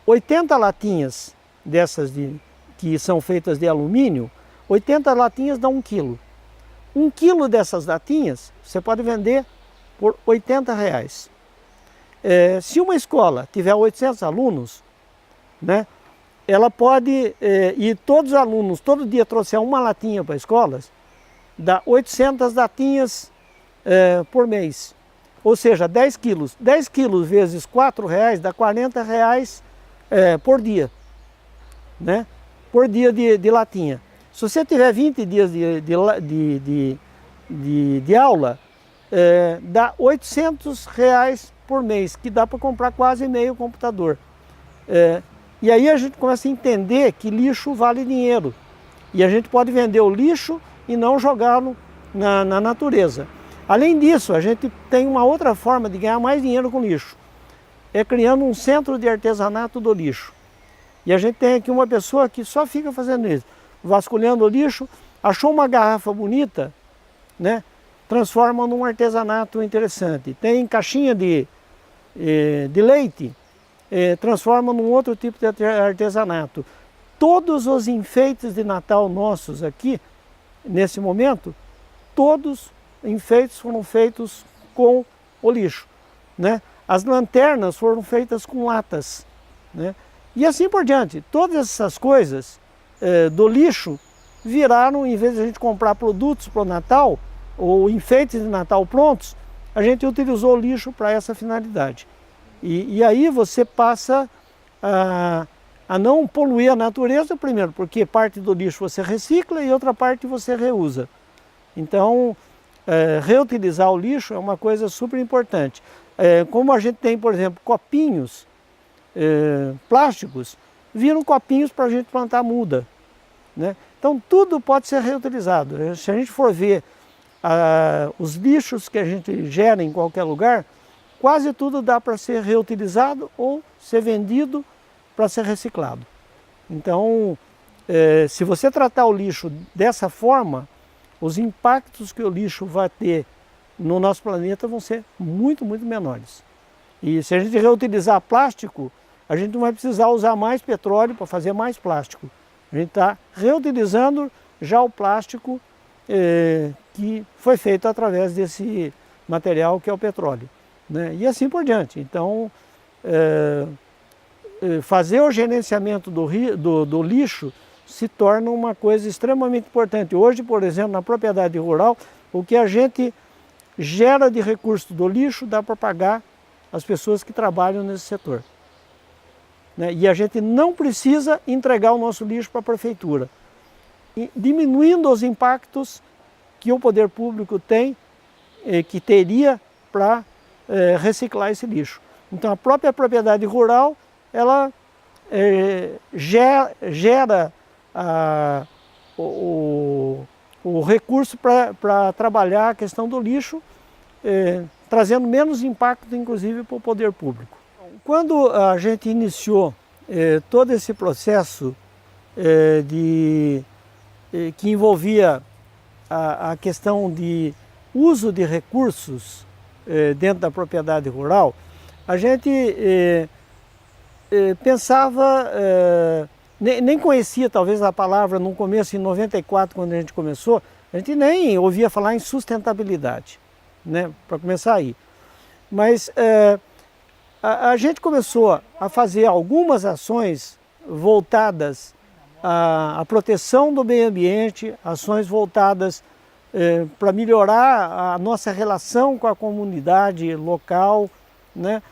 80 latinhas dessas que são feitas de alumínio, 80 latinhas dá 1 quilo. 1 quilo dessas latinhas você pode vender por R$80. Se uma escola tiver 800 alunos, né, ela pode, e todos os alunos todo dia trouxer uma latinha para a escola, dá 800 latinhas por mês. Ou seja, 10 quilos. 10 quilos vezes R$4 dá R$40 por dia, né? Por dia de latinha. Se você tiver 20 dias de aula, dá R$800 por mês, que dá para comprar quase meio computador. E aí a gente começa a entender que lixo vale dinheiro. E a gente pode vender o lixo e não jogá-lo na natureza. Além disso, a gente tem uma outra forma de ganhar mais dinheiro com lixo. É criando um centro de artesanato do lixo. E a gente tem aqui uma pessoa que só fica fazendo isso, vasculhando o lixo, achou uma garrafa bonita, né? Transforma num artesanato interessante. Tem caixinha de leite, transforma num outro tipo de artesanato. Todos os enfeites de Natal nossos aqui, nesse momento, todos enfeites foram feitos com o lixo, né? As lanternas foram feitas com latas, né? E assim por diante. Todas essas coisas do lixo viraram, em vez de a gente comprar produtos para o Natal, ou enfeites de Natal prontos, a gente utilizou o lixo para essa finalidade. E aí você passa a não poluir a natureza, primeiro, porque parte do lixo você recicla e outra parte você reusa. Então, reutilizar o lixo é uma coisa super importante. Como a gente tem, por exemplo, copinhos plásticos, viram copinhos para a gente plantar muda, né? Então, tudo pode ser reutilizado. Se a gente for ver os lixos que a gente gera em qualquer lugar, quase tudo dá para ser reutilizado ou ser vendido para ser reciclado. Então, se você tratar o lixo dessa forma, os impactos que o lixo vai ter no nosso planeta vão ser muito, muito menores. E se a gente reutilizar plástico, a gente não vai precisar usar mais petróleo para fazer mais plástico. A gente está reutilizando já o plástico que foi feito através desse material que é o petróleo, né? E assim por diante. Então, fazer o gerenciamento do lixo se torna uma coisa extremamente importante. Hoje, por exemplo, na propriedade rural, o que a gente gera de recurso do lixo dá para pagar as pessoas que trabalham nesse setor, né? E a gente não precisa entregar o nosso lixo para a prefeitura, diminuindo os impactos que o poder público tem, que teria para reciclar esse lixo. Então a própria propriedade rural, ela gera o recurso para trabalhar a questão do lixo, trazendo menos impacto, inclusive, para o poder público. Quando a gente iniciou todo esse processo que envolvia a questão de uso de recursos dentro da propriedade rural, a gente pensava, nem conhecia talvez a palavra no começo, em 94, quando a gente começou, a gente nem ouvia falar em sustentabilidade, né, para começar aí. Mas a gente começou a fazer algumas ações voltadas à proteção do meio ambiente, ações voltadas para melhorar a nossa relação com a comunidade local, né?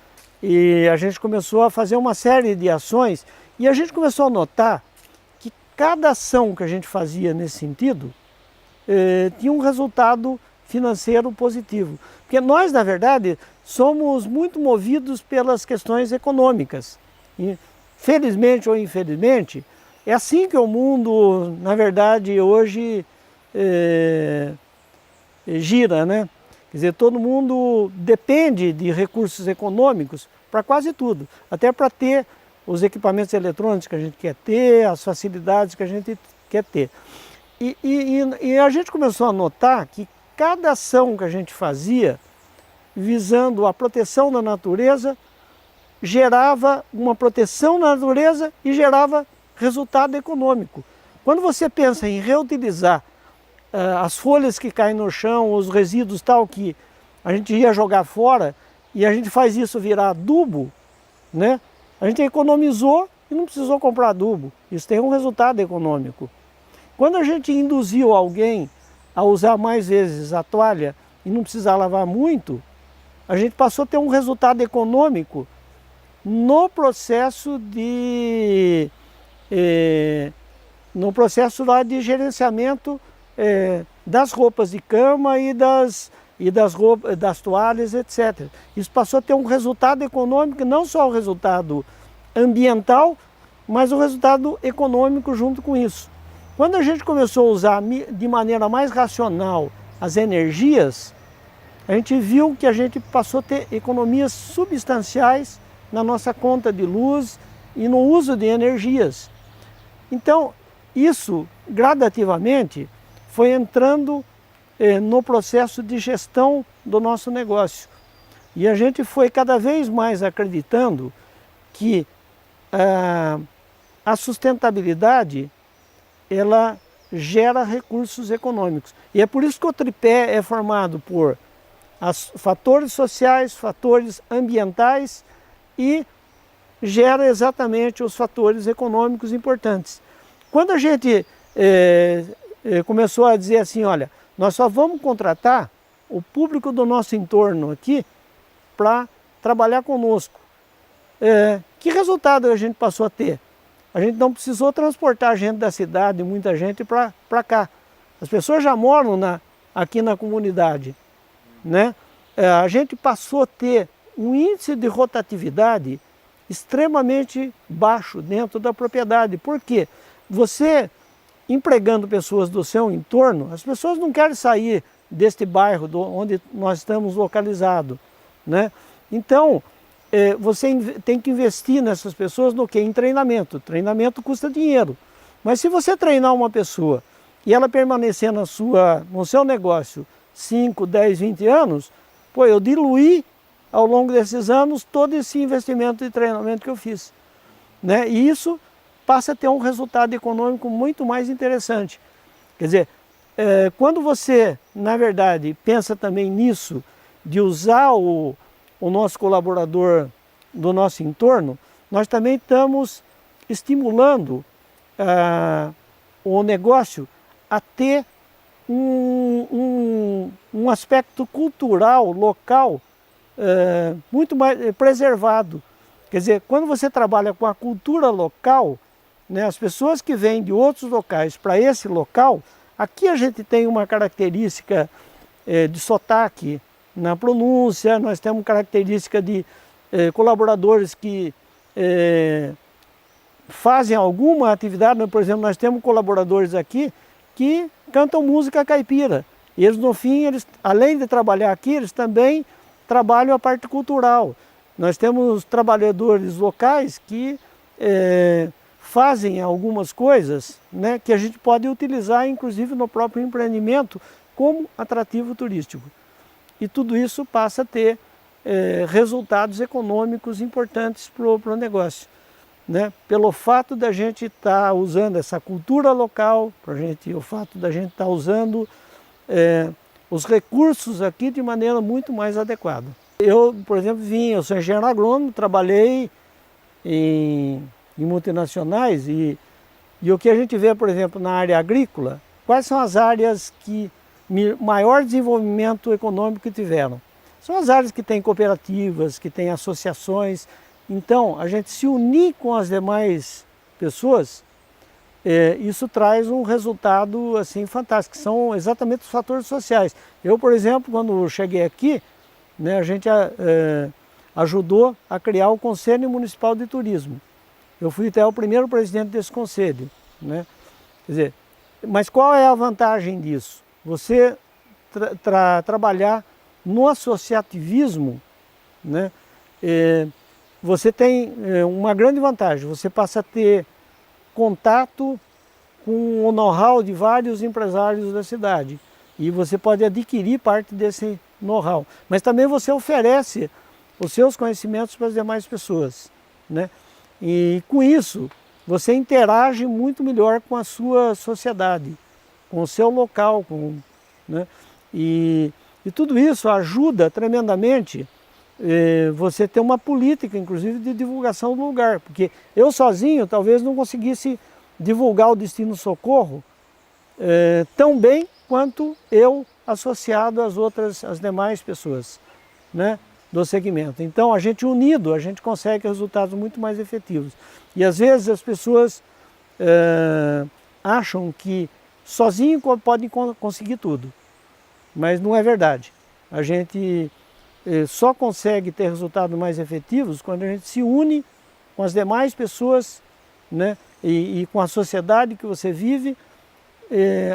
E a gente começou a fazer uma série de ações e a gente começou a notar que cada ação que a gente fazia nesse sentido tinha um resultado financeiro positivo. Porque nós, na verdade, somos muito movidos pelas questões econômicas. E, felizmente ou infelizmente, é assim que o mundo, na verdade, hoje gira, né? Quer dizer, todo mundo depende de recursos econômicos para quase tudo, até para ter os equipamentos eletrônicos que a gente quer ter, as facilidades que a gente quer ter. E a gente começou a notar que cada ação que a gente fazia, visando a proteção da natureza, gerava uma proteção da natureza e gerava resultado econômico. Quando você pensa em reutilizar as folhas que caem no chão, os resíduos tal que a gente ia jogar fora, e a gente faz isso virar adubo, né? A gente economizou e não precisou comprar adubo. Isso tem um resultado econômico. Quando a gente induziu alguém a usar mais vezes a toalha e não precisar lavar muito, a gente passou a ter um resultado econômico no processo lá de gerenciamento das roupas de cama e das toalhas, etc. Isso passou a ter um resultado econômico, não só o resultado ambiental, mas o resultado econômico junto com isso. Quando a gente começou a usar de maneira mais racional as energias, a gente viu que a gente passou a ter economias substanciais na nossa conta de luz e no uso de energias. Então, isso gradativamente foi entrando no processo de gestão do nosso negócio. E a gente foi cada vez mais acreditando que a sustentabilidade, ela gera recursos econômicos. E é por isso que o tripé é formado por fatores sociais, fatores ambientais e gera exatamente os fatores econômicos importantes. Quando a gente começou a dizer assim, olha, nós só vamos contratar o público do nosso entorno aqui para trabalhar conosco. Que resultado a gente passou a ter? A gente não precisou transportar gente da cidade, muita gente, para cá. As pessoas já moram aqui na comunidade, né? A gente passou a ter um índice de rotatividade extremamente baixo dentro da propriedade. Por quê? Você empregando pessoas do seu entorno, as pessoas não querem sair deste bairro onde nós estamos localizados, né? Então, você tem que investir nessas pessoas no quê? Em treinamento. Treinamento custa dinheiro. Mas se você treinar uma pessoa e ela permanecer no seu negócio 5, 10, 20 anos, pô, eu diluí ao longo desses anos todo esse investimento de treinamento que eu fiz, né? E isso passa a ter um resultado econômico muito mais interessante. Quer dizer, quando você, na verdade, pensa também nisso, de usar o nosso colaborador do nosso entorno, nós também estamos estimulando o negócio a ter um aspecto cultural, local, muito mais preservado. Quer dizer, quando você trabalha com a cultura local, né, as pessoas que vêm de outros locais para esse local, aqui a gente tem uma característica de sotaque na pronúncia, nós temos característica de colaboradores que fazem alguma atividade, por exemplo, nós temos colaboradores aqui que cantam música caipira. E eles, no fim, além de trabalhar aqui, eles também trabalham a parte cultural. Nós temos trabalhadores locais que fazem algumas coisas, né, que a gente pode utilizar, inclusive, no próprio empreendimento como atrativo turístico. E tudo isso passa a ter resultados econômicos importantes para o negócio, né? Pelo fato da gente estar usando essa cultura local, o fato da gente estar usando os recursos aqui de maneira muito mais adequada. Eu, por exemplo, eu sou engenheiro agrônomo, trabalhei em multinacionais e o que a gente vê, por exemplo, na área agrícola, quais são as áreas que maior desenvolvimento econômico que tiveram? São as áreas que têm cooperativas, que têm associações. Então, a gente se unir com as demais pessoas, isso traz um resultado assim fantástico, que são exatamente os fatores sociais. Eu, por exemplo, quando cheguei aqui, né, a gente ajudou a criar o Conselho Municipal de Turismo. Eu fui até o primeiro presidente desse conselho, né? Quer dizer, mas qual é a vantagem disso? Você trabalhar no associativismo, né? Você tem uma grande vantagem, você passa a ter contato com o know-how de vários empresários da cidade e você pode adquirir parte desse know-how, mas também você oferece os seus conhecimentos para as demais pessoas, né? E com isso você interage muito melhor com a sua sociedade, com o seu local, né? E tudo isso ajuda tremendamente você ter uma política, inclusive, de divulgação do lugar, porque eu sozinho talvez não conseguisse divulgar o Destino Socorro tão bem quanto eu associado às demais pessoas, né, do segmento. Então, a gente unido, a gente consegue resultados muito mais efetivos. E às vezes as pessoas acham que sozinho podem conseguir tudo, mas não é verdade. A gente só consegue ter resultados mais efetivos quando a gente se une com as demais pessoas, né, e com a sociedade que você vive.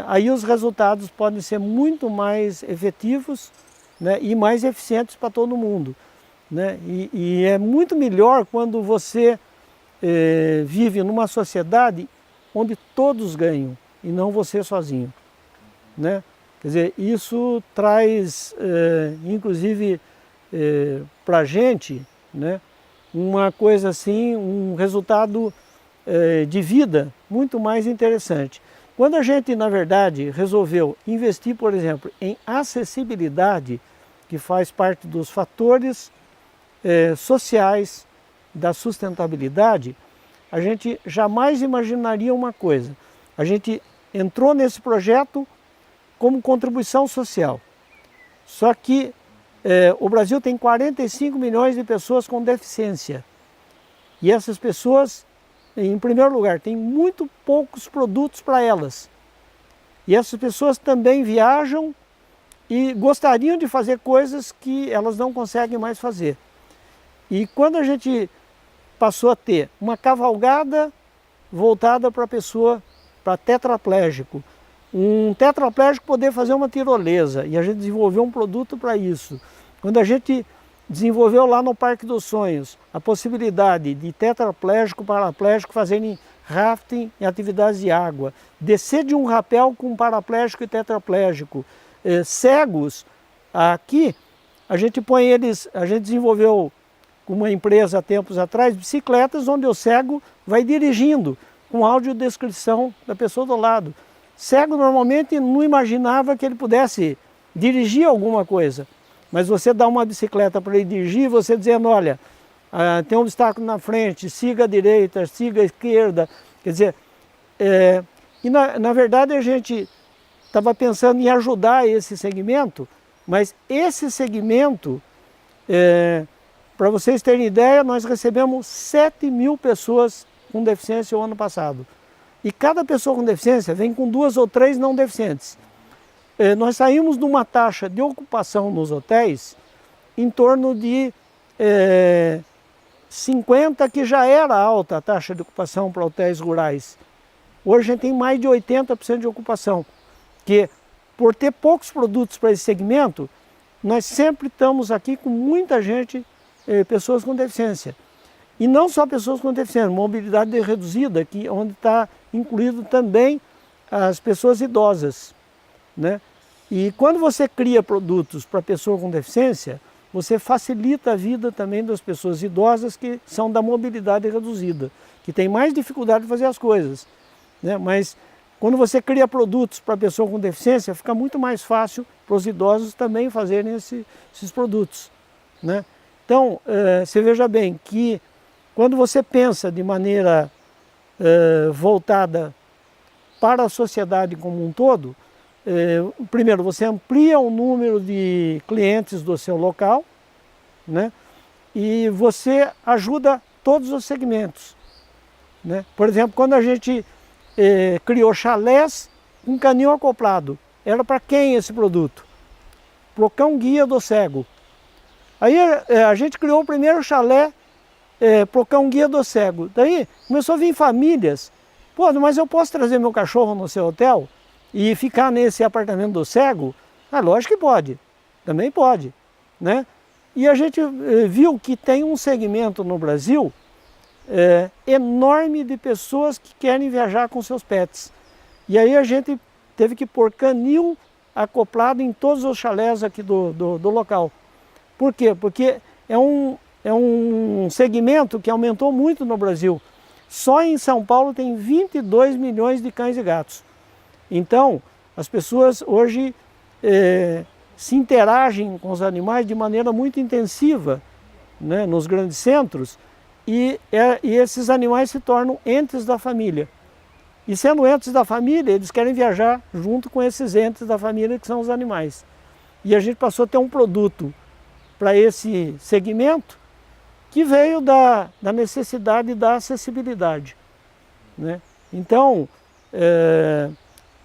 Aí os resultados podem ser muito mais efetivos, né, e mais eficientes para todo mundo, né? E é muito melhor quando você vive numa sociedade onde todos ganham e não você sozinho, né? Quer dizer, isso traz, inclusive, para a gente, né, uma coisa assim, um resultado de vida muito mais interessante. Quando a gente, na verdade, resolveu investir, por exemplo, em acessibilidade, que faz parte dos fatores sociais da sustentabilidade, a gente jamais imaginaria uma coisa. A gente entrou nesse projeto como contribuição social. Só que o Brasil tem 45 milhões de pessoas com deficiência. E essas pessoas, em primeiro lugar, têm muito poucos produtos para elas. E essas pessoas também viajam e gostariam de fazer coisas que elas não conseguem mais fazer. E quando a gente passou a ter uma cavalgada voltada para a pessoa, para tetraplégico, um tetraplégico poder fazer uma tirolesa, e a gente desenvolveu um produto para isso. Quando a gente desenvolveu lá no Parque dos Sonhos a possibilidade de tetraplégico, paraplégico fazerem rafting em atividades de água, descer de um rapel com paraplégico e tetraplégico, cegos, aqui a gente põe eles, a gente desenvolveu com uma empresa há tempos atrás, bicicletas onde o cego vai dirigindo, com audiodescrição da pessoa do lado. Cego normalmente não imaginava que ele pudesse dirigir alguma coisa, mas você dá uma bicicleta para ele dirigir, você dizendo, olha, tem um obstáculo na frente, siga à direita, siga à esquerda, quer dizer, e na verdade a gente estava pensando em ajudar esse segmento, mas esse segmento, para vocês terem ideia, nós recebemos 7.000 pessoas com deficiência o ano passado. E cada pessoa com deficiência vem com 2 ou 3 não deficientes. Nós saímos de uma taxa de ocupação nos hotéis em torno de 50, que já era alta a taxa de ocupação para hotéis rurais. Hoje a gente tem mais de 80% de ocupação, que por ter poucos produtos para esse segmento, nós sempre estamos aqui com muita gente, pessoas com deficiência. E não só pessoas com deficiência, mobilidade reduzida, onde está incluído também as pessoas idosas, né? E quando você cria produtos para pessoa com deficiência, você facilita a vida também das pessoas idosas que são da mobilidade reduzida, que tem mais dificuldade de fazer as coisas, né? Mas quando você cria produtos para pessoa com deficiência, fica muito mais fácil para os idosos também fazerem esses produtos, né? Então, você veja bem que quando você pensa de maneira voltada para a sociedade como um todo, primeiro você amplia o número de clientes do seu local, né? E você ajuda todos os segmentos, né? Por exemplo, quando a gente criou chalés com canil acoplado, era para quem esse produto? Para o cão guia do cego. Aí a gente criou o primeiro chalé para o cão guia do cego. Daí começou a vir famílias. Pô, mas eu posso trazer meu cachorro no seu hotel e ficar nesse apartamento do cego? Ah, lógico que pode. Também pode, né? E a gente viu que tem um segmento no Brasil enorme de pessoas que querem viajar com seus pets. E aí a gente teve que pôr canil acoplado em todos os chalés aqui do local. Por quê? Porque é um segmento que aumentou muito no Brasil. Só em São Paulo tem 22 milhões de cães e gatos. Então, as pessoas hoje se interagem com os animais de maneira muito intensiva, né, nos grandes centros, e esses animais se tornam entes da família. E sendo entes da família, eles querem viajar junto com esses entes da família que são os animais. E a gente passou a ter um produto para esse segmento que veio da necessidade da acessibilidade, né? Então,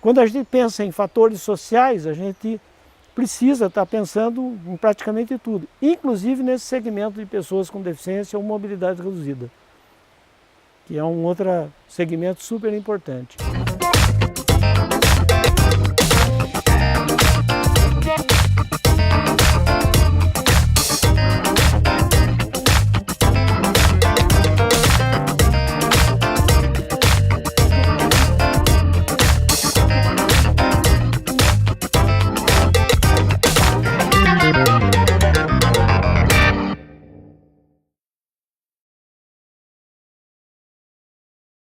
quando a gente pensa em fatores sociais, a gente precisa estar pensando em praticamente tudo, inclusive nesse segmento de pessoas com deficiência ou mobilidade reduzida, que é um outro segmento super importante.